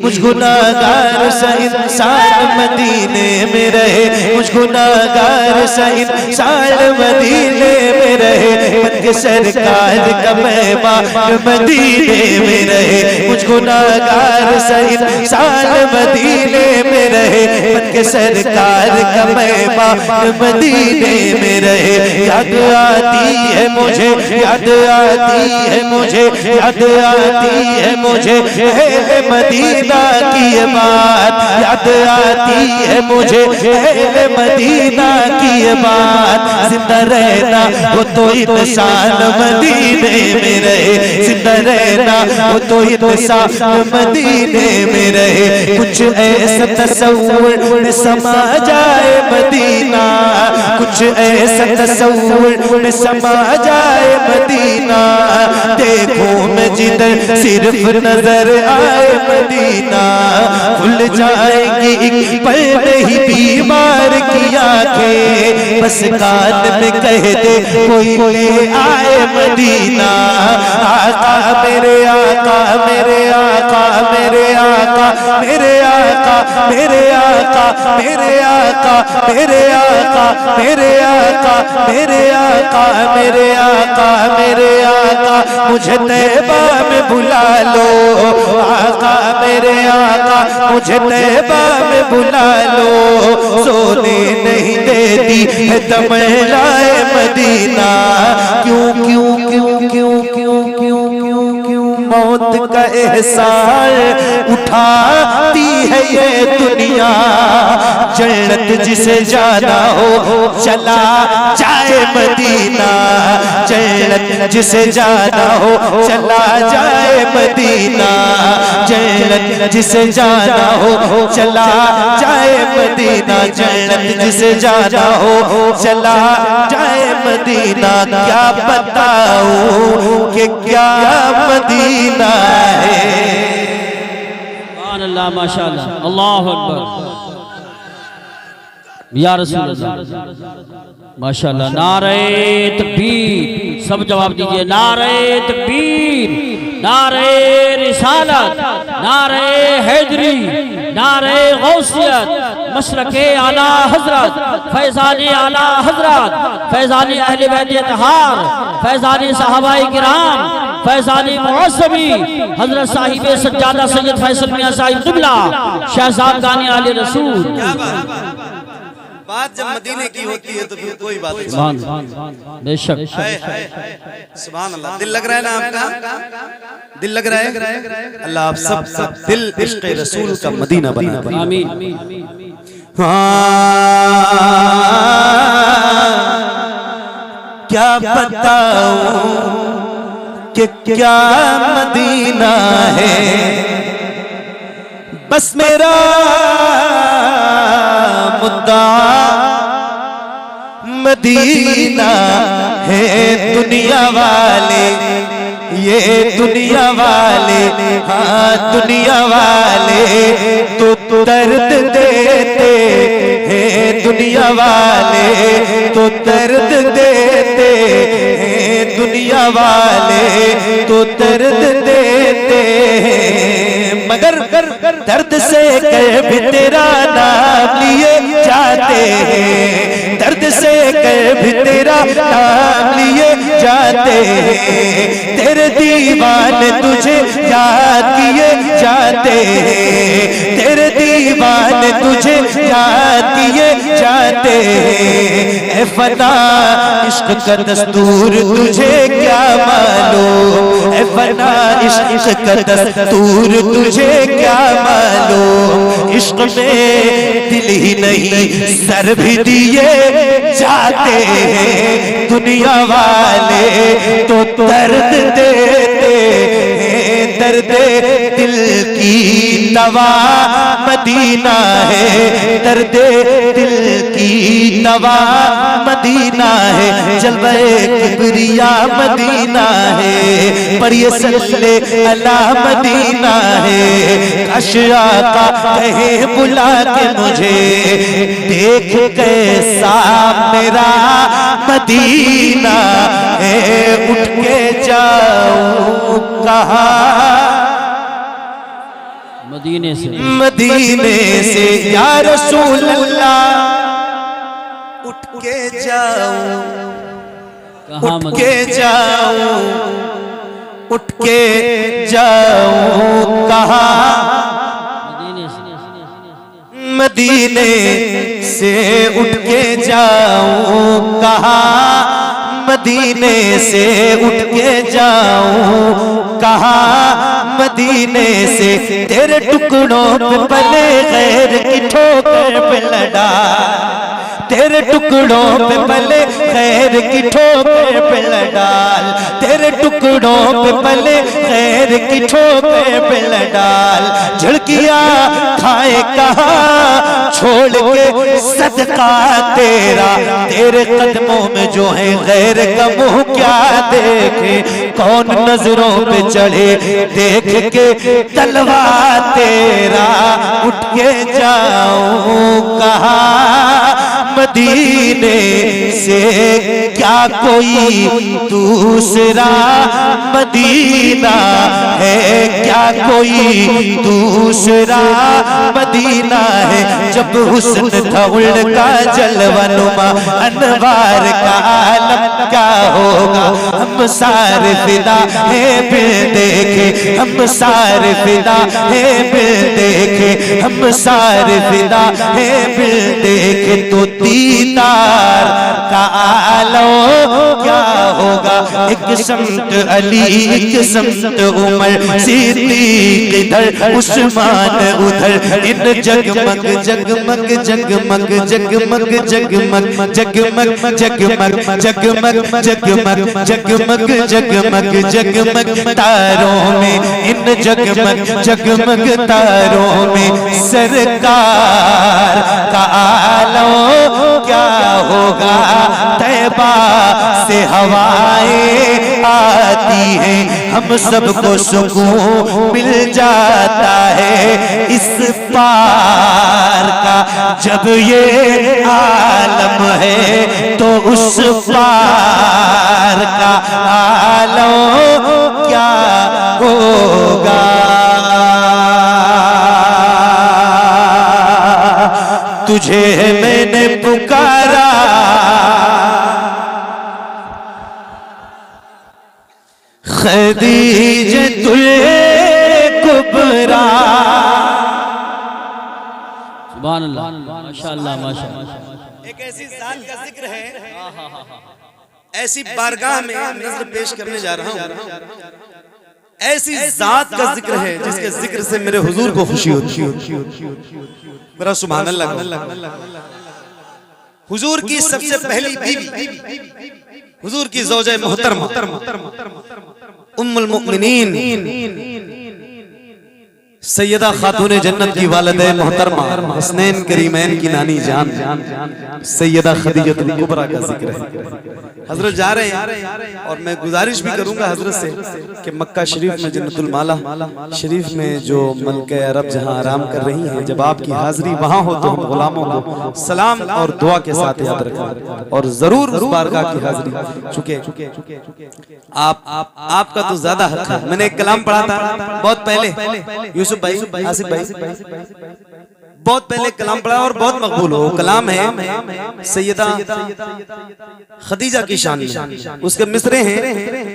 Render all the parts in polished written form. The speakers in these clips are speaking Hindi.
मुझ गुनाहगार सा इंसान मदीने में रहे, मुझ गुनाहगार सा इंसान मदीने में रहे, बन के सरकार का मेहमान मदीने में रहे, मुझ गुनाहगार सा इंसान मदीने में रहे, बन के सरकार का मेहमान मदीने में रहे। याद आती है मुझे, याद आती है मुझे, याद आती है मुझे मदीना की ये बात, याद आती है मुझे मदीना की ये बात। जिंदा रहना वो तो इंसान मदीने में रहे, जिंदा रहना वो तो इंसान मदीने में रहे। कुछ ऐसा तस्वुर समा जाए मदीना, कुछ ऐसा तस्वुर समा जाए मदीना, देखो मैं जिधर सिर्फ नजर आए मदीना, खुल जाएंगी एक पल नहीं बीमार की आंखें, बस कान में कह दे कोई ले आए मदीना। आका मेरे आका मेरे आका मेरे आका मेरे आका मेरे आका मेरे आका मेरे आका मेरे आका मेरे आका मेरे आका मेरे आका, मुझे तैबा में बुला लो आका मेरे आका, मुझे तैबा में बुला लो। सोने नहीं देती है तमन्नाए मदीना, क्यों क्यों क्यों क्यों क्यों क्यों क्यों क्यों मौत का एहसास उठाती है ये दुनिया। जन्नत जिसे जाना हो चला जाए मदीना, जन्नत जिसे जाना हो चला जाए मदीना, जन्नत जिसे जाना हो चला जाए मदीना, जन्नत जिसे जाना हो चला जाए मदीना। क्या बताऊं कि क्या मदीना है। अल्लाह माशाअल्लाह, अल्लाहु अकबर, या रसूल अल्लाह माशाअल्लाह। नारे तकबीर, सब जवाब दीजिए। नारे तकबीर, नारे रिसालत, नारे हैदरी, नारे गौसियत, मशरके आला हजरत, फैजानी आला हजरत, फैजानी अहले बैत इत्तहार, फैजानी सहाबाए किराम, फैजानी मुअस्सबी, हजरत साहिब सज्जादा सैयद फैसल मियां साहिब क़िबला, शहजाद गानी आले रसूल। बात जब मदीने की होती है तो फिर कोई बात नहीं। बेशक सुभान अल्लाह। दिल लग रहा है ना आपका, दिल लग रहा है। अल्लाह आप सब दिल इश्क़ रसूल का मदीना बना दे। आमीन। क्या बताऊं कि क्या मदीना है, बस मेरा मुद्दा मदीना है। दुनिया वाले, ये दुनिया वाले, हाँ दुनिया वाले तो दर्द देते हैं, दुनिया वाले तो दर्द देते हैं, दुनिया वाले तो दर्द देते हैं, मगर दर्द से कह भी तेरा नाम लिए जाते हैं, दर्द से कह भी तेरा नाम लिए जाते हैं, तेरे दीवाने तुझे याद किए जाते हैं, तेरे दीवाने तुझे याद किए जाते हैं। ए फना इश्क का दस्तूर तुझे क्या मालूम, ए फना इश्क का दस्तूर तुझे क्या मालूम, इश्क में दिल ही नहीं सर भी दिए जाते हैं, दुनिया वाले तो दर्द देते हैं, दर्द दिल की दवा मदीना है, दर्द दिल की दवा मदीना है, जलवे किबरिया मदीना है, पढ़िए सल्ले अला मदीना है। काश आका कहे बुला के मुझे, देख कैसा मेरा मदीना है, उठ के जाऊं कहाँ मदीने से मदीने से या रसूल अल्लाह उठ के जाऊं, कहाँ उठ के जाऊं, उठ के जाऊं कहाँ, मदीने से मदीने से उठ के जाऊं कहाँ, मदीने से उठ के जाऊं कहाँ, मदीने से तेरे टुकड़ों पे पले गैर की ठोकर पे लड़ा, तेरे टुकड़ों पे पले खैर की ठोकर पे लडाल, तेरे टुकड़ों पे पले खैर की ठोकर पे लडाल, झड़किया खाए कहाँ छोड़ के सदका तेरा, तेरे कदमों में जो है गैर का मुंह क्या देखे, कौन नजरों पे चढ़े देख के तलवा तेरा, उठ के जाऊं कहाँ, मदीने से क्या कोई दूसरा मदीना है, क्या कोई दूसरा मदीना है, जब हुस्न था उल्का जलवनुमा अनवार का आलम क्या होगा, हम सारे फिदा है बिन देखे, हम सारे फिदा है बिन देखे, हम सारे फिदा है बिन देखे, तो दीदार का आलो क्या होगा, एक समत अली एक समत उमर सिद्दीक इधर उस्मान उधर, इन जगमग जगमग जगमग जगमग जगमग जगमग जगमग जगमग जगमग जगमग जगमग जगमग तारों में, इन जगमग जगमग तारों में सरकार का आलो क्या होगा, तैबा से हवाएं आती हैं, हम सबको सुकून मिल जाता है, इस पार का जब ये आलम है, तो उस पार का आलम क्या होगा। तुझे मैंने पुकारा, खदीजतुल कुबरा। सुभान अल्लाह, माशाअल्लाह माशाअल्लाह। एक ऐसी जात का जिक्र है, ऐसी बारगाह में नज़र पेश करने जा रहा हूँ, ऐसी जात का जिक्र है जिसके जिक्र से मेरे हुजूर को खुशी होती है। मेरा सुभान अल्लाह। हुजूर की सबसे पहली बीवी, हुजूर की ज़ौजा मोहतरमा उम्मुल मुमिनीन सैयदा खातून जन्नत की वालिदा मोहतरमा हसनैन करीमैन की नानी जान सैयदा खदीजतुल कुबरा का जिक्र है। हजरत जा रहे हैं और मैं गुजारिश भी करूंगा हजरत से कि मक्का शरीफ में जन्नतुल माला शरीफ में जो मलके अरब जहां आराम कर रही हैं, जब आपकी हाजिरी वहां हो तो हम गुलामों को सलाम और दुआ के साथ याद रखें और जरूर उस बारगाह की हाजिरी, चुके आपका तो ज्यादा हक है। मैंने एक कलाम पढ़ा था बहुत पहले, यूसुफ भाई, आसिफ भाई, बहुत पहले कलाम पढ़ा और बहुत मकबूल हो। कलाम है सैयदा खदीजा की शान में, उसके मिसरे हैं,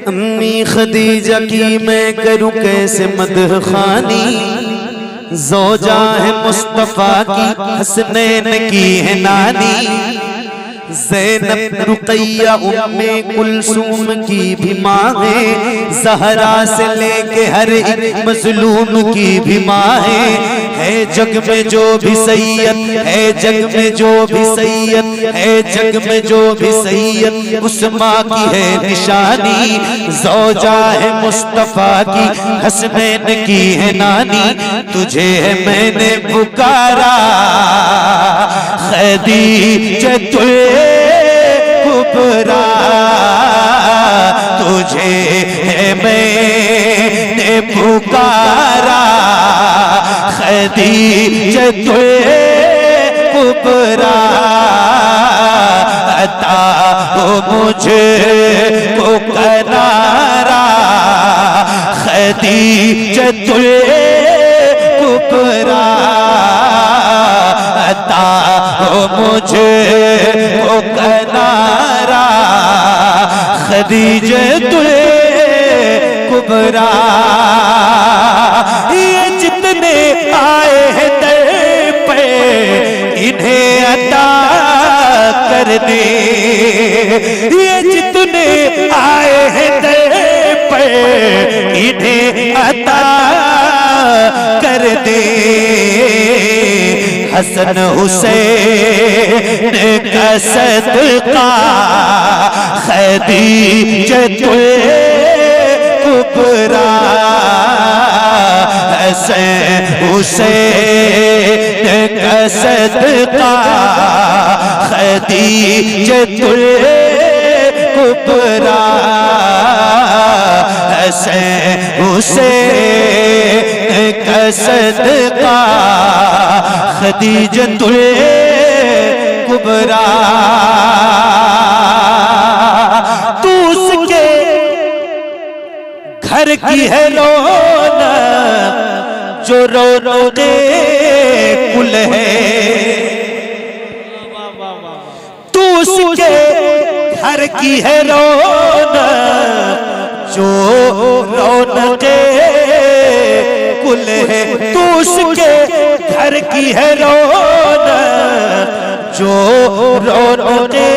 अम्मी खदीजा की मैं करूं कैसे मदह खानी, ज़ौजा है मुस्तफा की हसनैन की है नानी, ज़ैनब रुक़ैया उम्मे कुलसूम की भी माँ है, ज़हरा से लेके हर एक मज़लूम की भी माँ है जग में जो भी सैयद है, जग में जो भी सैयद है, जग में जो भी सैयद उस माँ की है निशानी, ज़ौजा है मुस्तफा की हसनैन की है नानी, तुझे है मैंने पुकारा खदीजतुल कुबरा, तुझे है मैंने पुकारा खदीजतुल कुबरा, अता हो मुझे को करारा खदीजतुल कुबरा अता हो मुझे वो किनारा खदीजतुल कुबरा। ये जितने आए हैं दर पे इन्हें अता कर दे, ये जितने आए हैं दर पे इन्हें अता कर दे। हसन हुसैन का सदका खदीजतुल कुबरा। हसन हुसैन का सदका खदीजतुल कुबरा। हसन हुसैन का सदका खदीजतुल कुबरा। तू उसके घर की है रौनक जो रौनके कुल है। तू उसके घर की है रौनक जो रौनके कुल है। तू उसके घर की है रौनक जो रौनके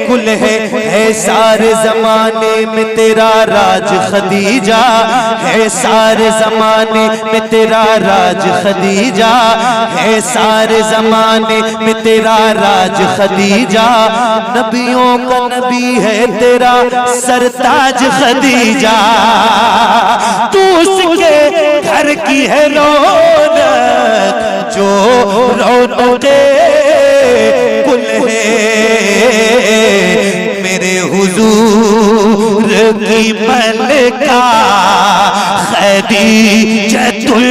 कुल है सारे जमाने में तेरा राज खदीजा है। सारे जमाने में तेरा राज खदीजा है। सारे जमाने में तेरा राज खदीजा। नबियों का नबी है तेरा सरताज खदीजा। तू उसके घर की है रौनक जो रौनके कुल है। मेरे हुजूर की मलका खदीजतुल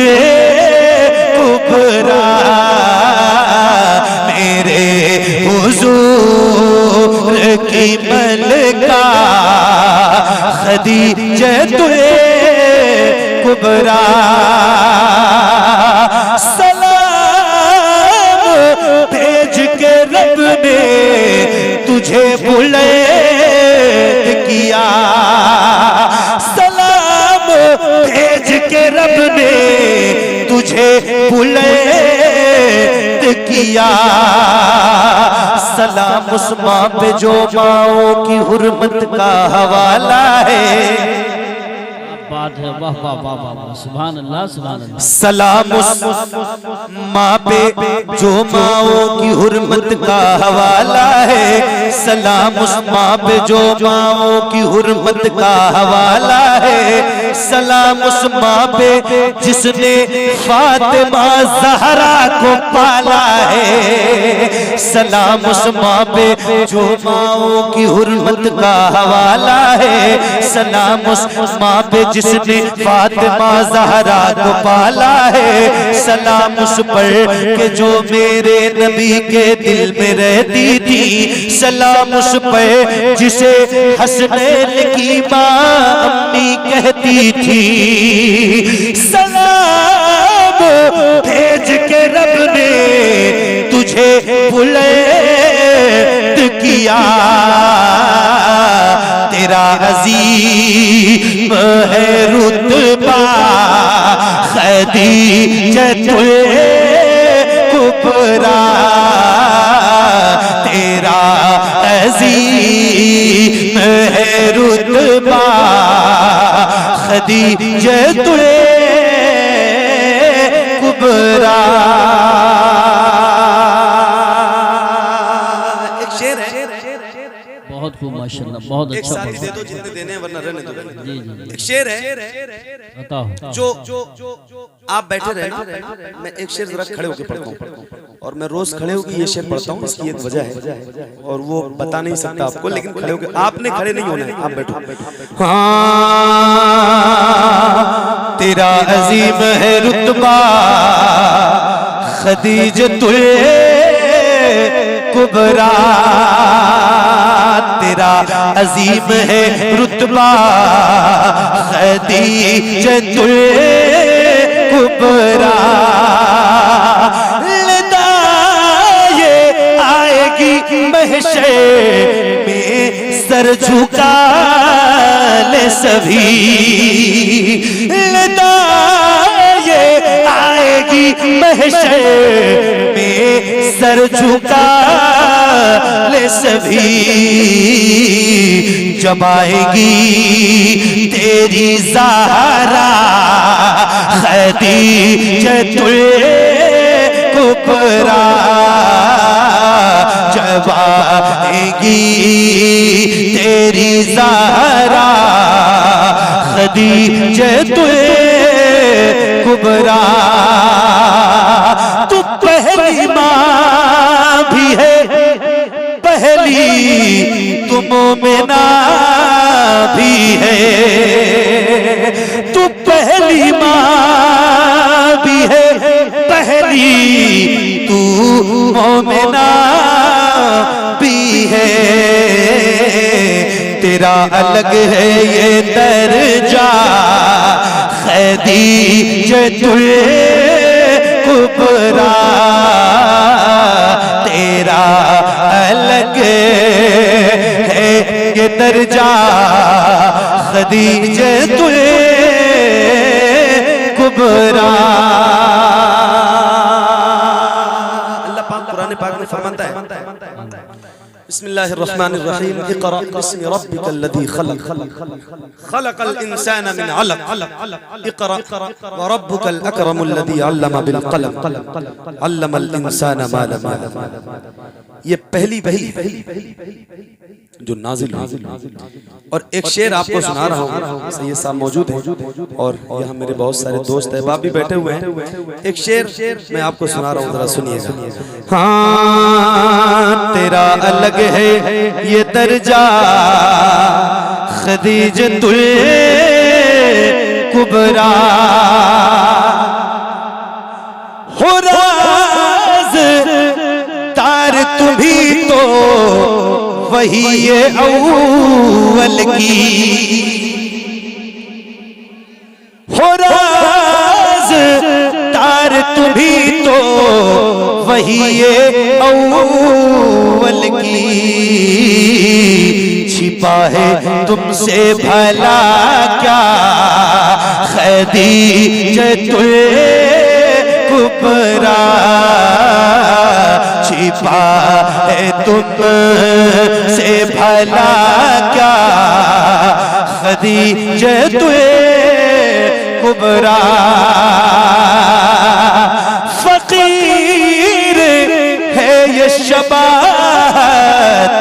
कुबरा। मेरे हुजूर की मलका खदीजतुल कुबरा। सलाम भेज के रब ने तुझे बुलंद किया। सलाम भेज के रब ने तुझे बुलंद किया। सलाम उस माँ पे जो माओ की हुर्मत का हवाला है। बात है, वाह वाह वाह वाह, सुभान अल्लाह सुभान अल्लाह। सलाम उस माँ पे जो माओ की हुर्मत का हवाला है। सलाम उस माँ पे जो माओ की हुर्मत का हवाला है। सलाम उस माँ पे जिसने फातिमा ज़हरा को पाला है। सलाम उस माँ पे जो माओ की हुर्मत का हवाला है। सलाम उस माँ पे जिसने फातिमा ज़हरा को पाला है। सलाम उस पर के जो मेरे नबी के दिल में रहती थी। सलाम उस पर जिसे हसनैन की माँ अम्मी कहती थी। सलाम भेज के रब ने तुझे बुलंद किया। तेरा अजीम है रुतबा खदीजतुल कुबरा। तेरा अजीम है रुतबा खदीजतुल कुबरा। बहुत खूब माशाल्लाह, बहुत एक अच्छा साथ ही पढ़ा। दे दो जितने देने हैं, वरना रहने दो। जी जी एक शेर है बताओ। जो आप बैठे रहे ना, मैं एक शेर जरा खड़े होकर पढ़ता हूँ। और मैं रोज खड़े होकर ये शेर पढ़ता हूँ, इसकी एक वजह है और वो बता नहीं सकता आपको, लेकिन खड़े होकर आपने खड़े नहीं होना है, आप बैठो। हाँ तेरा अजीम है रुतबा खदीजतुल कुबरा। तेरा अजीम है रुतबा खदीजतुल कुबरा लदाए आएगी महशर में सर झुका ले सभी लदाए आएगी महशर में सर झुका ले सभी जब आएगी तेरी ज़हरा खदीजतुल कुबरा जब आएगी तेरी ज़हरा खदीजतुल कुबरा तू पहली माँ भी है पहली तू मोमिना भी है तू पहली माँ भी है पहली तू मोमिना भी है तेरा अलग है ये दर्जा खदीजतुल कुबरा तेरा अलग है ये दर्जा खदीजतुल कुबरा अल्लाह पाक कुरान पाक में फरमाता है बिस्मिल्लाहिर्रहमानिर्रहीम इक़रा बिस्मि रब्बिकल लज़ी खलक़ खलक़ल इंसाना मिन अलक़ इक़रा व रब्बुकल अकरमुल लज़ी अल्लमा बिल क़लम अल्लमल इंसाना मा लम यअलम ये पहली जो नाजिल हुई और एक शेर आपको सुना रहा हूँ सैयद साहब मौजूद हैं और यहाँ मेरे बहुत सारे दोस्त अहबाब भी बैठे हुए हैं एक शेर मैं आपको सुना रहा हूँ जरा सुनिएगा हाँ तेरा अलग है ये दर्जा खदीजतुल कुबरा हो राज तार तुम्ही तो वही ये अव्वल की हो राज तार तुम्ही तो वही ये अव्वल की छिपा है तुमसे भला क्या खदीजतुल कुबरा छिपा है तुमसे भला क्या खदीजतुल कुबरा फकीर है ये शबात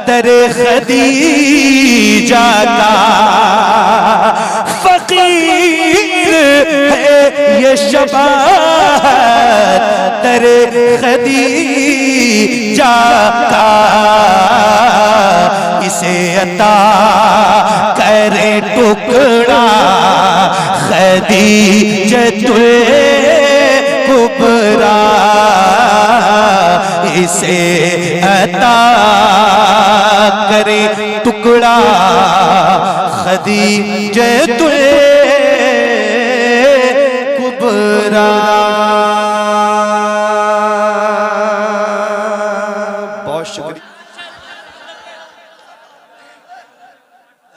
दरे खदीजा का फकीर है ये शबात दरे खदीजा का इसे अता करे टुकड़ा खदीजतुल कुबरा इसे अता करे टुकड़ा खदीजतुल कुबरा बहुत शुक्रिया।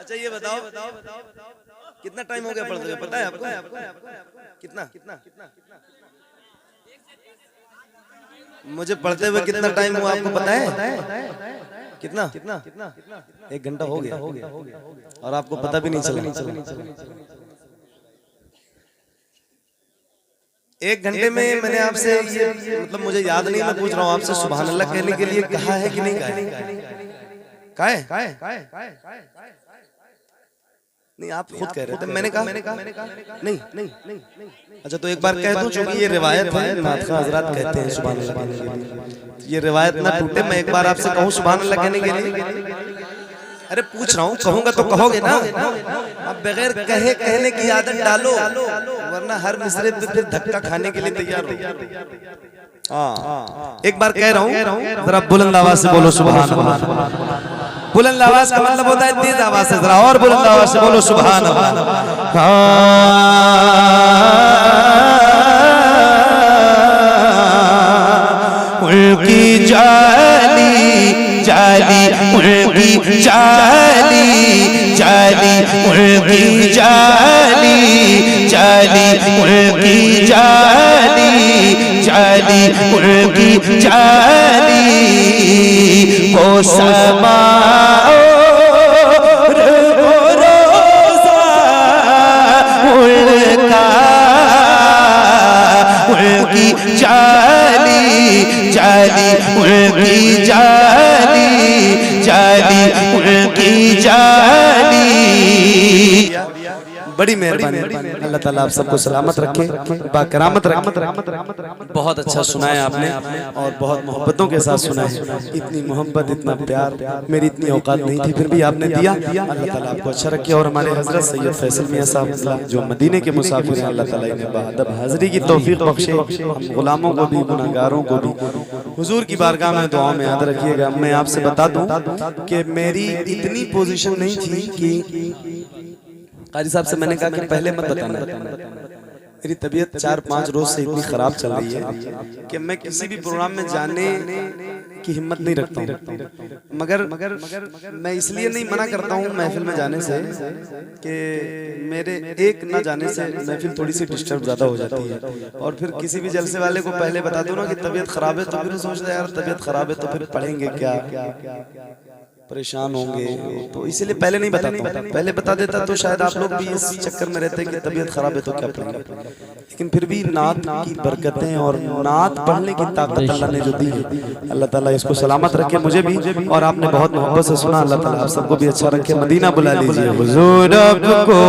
अच्छा ये बताओ कितना टाइम हो गया पढ़ते हुए पता है आपको कितना मुझे पढ़ते हुए कितना टाइम हुआ आपको पता है कितना 1 घंटा हो गया और आपको पता भी नहीं चला 1 घंटे में मैंने आपसे ये मतलब मुझे याद नहीं मैं पूछ रहा हूँ आपसे सुभान अल्लाह कहने के लिए कहा है कि नहीं कहा है नहीं आप खुद कह रहे थे मैंने कहा नहीं अच्छा तो एक बार कह दूं क्योंकि ये रिवायत है नाथखा हजरात कहते हैं सुभान अल्लाह कहने के लिए ये रिवायत ना टूटे मैं एक बार आपसे कहूं सुभान अल्लाह कहने के लिए अरे पूछ रहा हूँ कहूंगा तो कहोगे ना अब बगैर कहने की आदत डालो वरना हर मिसरे पे फिर धक्का खाने के लिए तैयार हो। एक बार कह रहा हूँ जरा बुलंद आवाज से बोलो सुभान अल्लाह। बुलंद आवाज का मतलब होता है तेज आवाज से, जरा और बुलंद आवाज से बोलो सुभान अल्लाह। उनकी जाली जाली उनकी जाली जाली उनकी जाली जाली उनकी जाली जाली उनकी जाली वो समा उनकी जाली जाली उनकी जाली जाली उनकी जाली। बड़ी मेहरबानी, अल्लाह ताला आप सबको सलामत रखे, बाकरामत रखे। बहुत अच्छा सुनाया आपने और बहुत मोहब्बतों के साथ सुना है। इतनी मोहब्बत, इतना प्यार मेरी इतनी औकात नहीं थी, फिर भी आपने दिया। अल्लाह ताला आपको अच्छा रखे। और हमारे हजरत सैयद फैसल मियां साहब जो मदीने के मुसाफिर हैं, अल्लाह ताला इन्हें बाअदब हाज़िरी की तौफीक बख्शे। हम गुलामों को भी, गुनाहगारों को भी हुजूर की बारगाह में दुआओं में याद रखिएगा। मैं आपसे बता दूं कि मेरी इतनी पोजीशन नहीं थी कि काजी साहब से मैंने कहा कि पहले मत बताना, मेरी तबीयत 4-5 रोज से इतनी खराब चल रही है कि मैं किसी भी प्रोग्राम में जाने की हिम्मत नहीं रखता हूँ। मगर मैं इसलिए नहीं मना करता हूँ महफिल में जाने से कि मेरे एक न जाने से महफिल थोड़ी सी डिस्टर्ब ज्यादा हो जाती है। और फिर किसी भी जलसे वाले को पहले बता दो ना कि तबीयत खराब है, तो फिर सोचता है यार तबीयत खराब है तो फिर पढ़ेंगे क्या, परेशान होंगे, तो इसीलिए पहले नहीं बताता। पहले बता देता तो शायद आप लोग भी इस चक्कर में रहते कि तबीयत खराब है तो क्या पढ़ेंगे। लेकिन फिर भी नात की बरकतें और नात पढ़ने की ताकत अल्लाह ने जो दी है, अल्लाह ताला इसको सलामत रखे, मुझे भी। और आपने बहुत मोहब्बत से सुना, अल्लाह ताला आप सबको भी अच्छा रखे। मदीना बुला लीजिए हुजूर आपको।